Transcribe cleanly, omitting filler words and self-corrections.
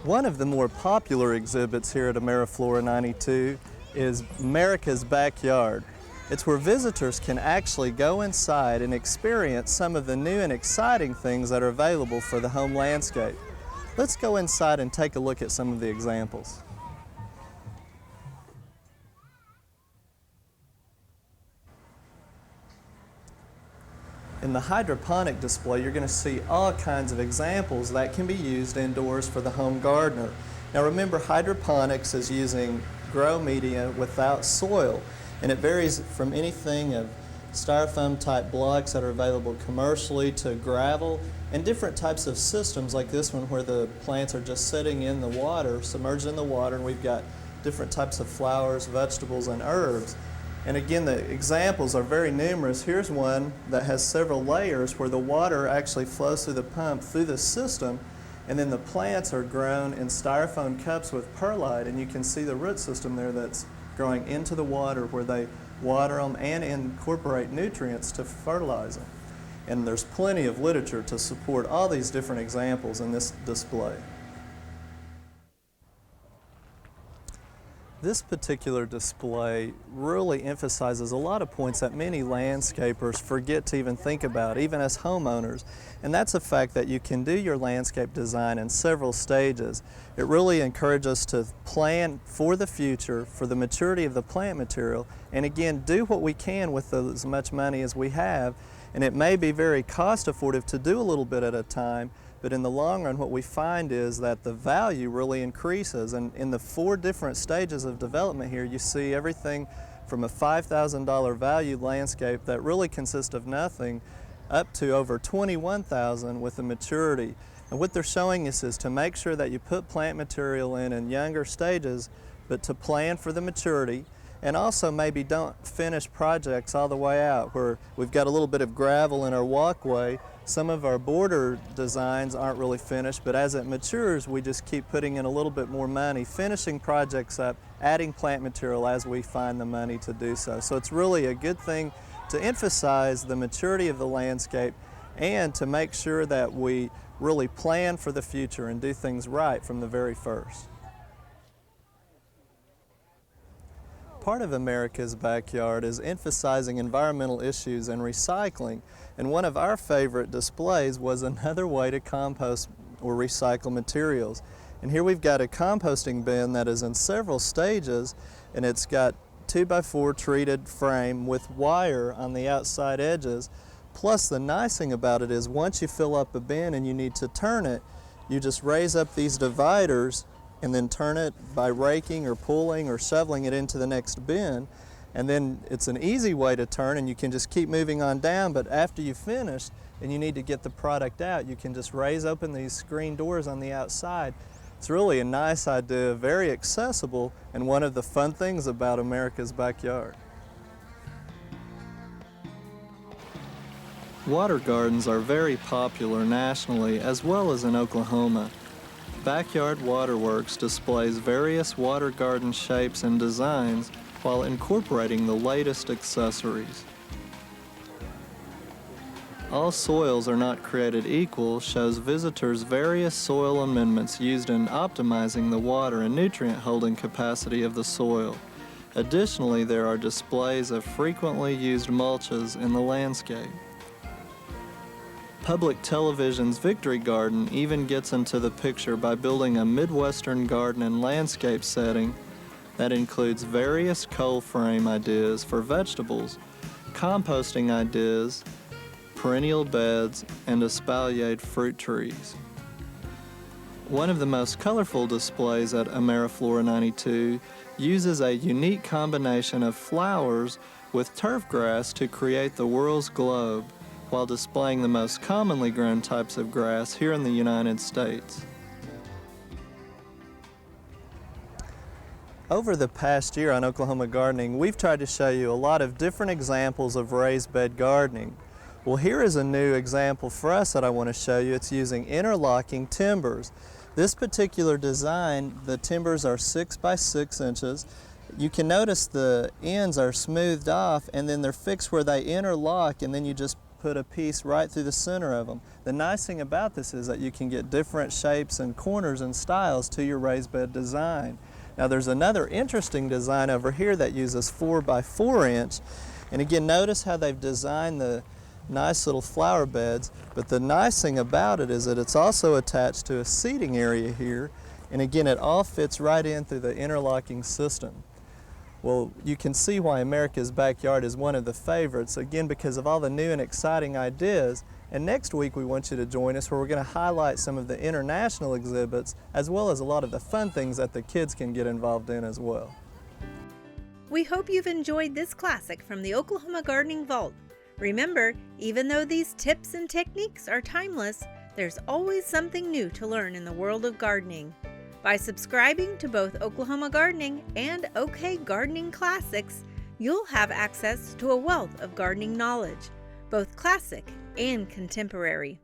One of the more popular exhibits here at Ameriflora 92 is America's Backyard. It's where visitors can actually go inside and experience some of the new and exciting things that are available for the home landscape. Let's go inside and take a look at some of the examples. In the hydroponic display, you're going to see all kinds of examples that can be used indoors for the home gardener. Now remember, hydroponics is using grow media without soil, and it varies from anything of styrofoam type blocks that are available commercially to gravel and different types of systems like this one where the plants are just sitting in the water, submerged in the water, and we've got different types of flowers, vegetables, and herbs. And again, the examples are very numerous. Here's one that has several layers where the water actually flows through the pump through the system, and then the plants are grown in styrofoam cups with perlite, and you can see the root system there that's growing into the water where they water them and incorporate nutrients to fertilize them. And there's plenty of literature to support all these different examples in this display. This particular display really emphasizes a lot of points that many landscapers forget to even think about, even as homeowners. And that's the fact that you can do your landscape design in several stages. It really encourages us to plan for the future, for the maturity of the plant material, and again, do what we can with as much money as we have. And it may be very cost effective to do a little bit at a time, but in the long run, what we find is that the value really increases. And in the 4 different stages of development here, you see everything from a $5,000 value landscape that really consists of nothing up to over $21,000 with the maturity. And what they're showing us is to make sure that you put plant material in younger stages, but to plan for the maturity. And also maybe don't finish projects all the way out where we've got a little bit of gravel in our walkway. Some of our border designs aren't really finished, but as it matures, we just keep putting in a little bit more money, finishing projects up, adding plant material as we find the money to do so. So it's really a good thing to emphasize the maturity of the landscape and to make sure that we really plan for the future and do things right from the very first. Part of America's Backyard is emphasizing environmental issues and recycling, and one of our favorite displays was another way to compost or recycle materials. And here we've got a composting bin that is in several stages, and it's got 2x4 treated frame with wire on the outside edges. Plus, the nice thing about it is once you fill up a bin and you need to turn it, you just raise up these dividers and then turn it by raking or pulling or shoveling it into the next bin. And then it's an easy way to turn, and you can just keep moving on down, but after you've finished and you need to get the product out, you can just raise open these screen doors on the outside. It's really a nice idea, very accessible, and one of the fun things about America's Backyard. Water gardens are very popular nationally as well as in Oklahoma. Backyard Waterworks displays various water garden shapes and designs while incorporating the latest accessories. All soils are not created equal shows visitors various soil amendments used in optimizing the water and nutrient holding capacity of the soil. Additionally, there are displays of frequently used mulches in the landscape. Public Television's Victory Garden even gets into the picture by building a Midwestern garden and landscape setting that includes various cold frame ideas for vegetables, composting ideas, perennial beds, and espaliered fruit trees. One of the most colorful displays at Ameriflora 92 uses a unique combination of flowers with turf grass to create the world's globe, while displaying the most commonly grown types of grass here in the United States. Over the past year on Oklahoma Gardening, we've tried to show you a lot of different examples of raised bed gardening. Well, here is a new example for us that I want to show you. It's using interlocking timbers. This particular design, the timbers are 6 by 6 inches. You can notice the ends are smoothed off and then they're fixed where they interlock, and then you just put a piece right through the center of them. The nice thing about this is that you can get different shapes and corners and styles to your raised bed design. Now there's another interesting design over here that uses 4 by 4 inch. And again, notice how they've designed the nice little flower beds, but the nice thing about it is that it's also attached to a seating area here, and again it all fits right in through the interlocking system. Well, you can see why America's Backyard is one of the favorites, again because of all the new and exciting ideas. And next week we want you to join us where we're going to highlight some of the international exhibits as well as a lot of the fun things that the kids can get involved in as well. We hope you've enjoyed this classic from the Oklahoma Gardening Vault. Remember, even though these tips and techniques are timeless, there's always something new to learn in the world of gardening. By subscribing to both Oklahoma Gardening and OK Gardening Classics, you'll have access to a wealth of gardening knowledge, both classic and contemporary.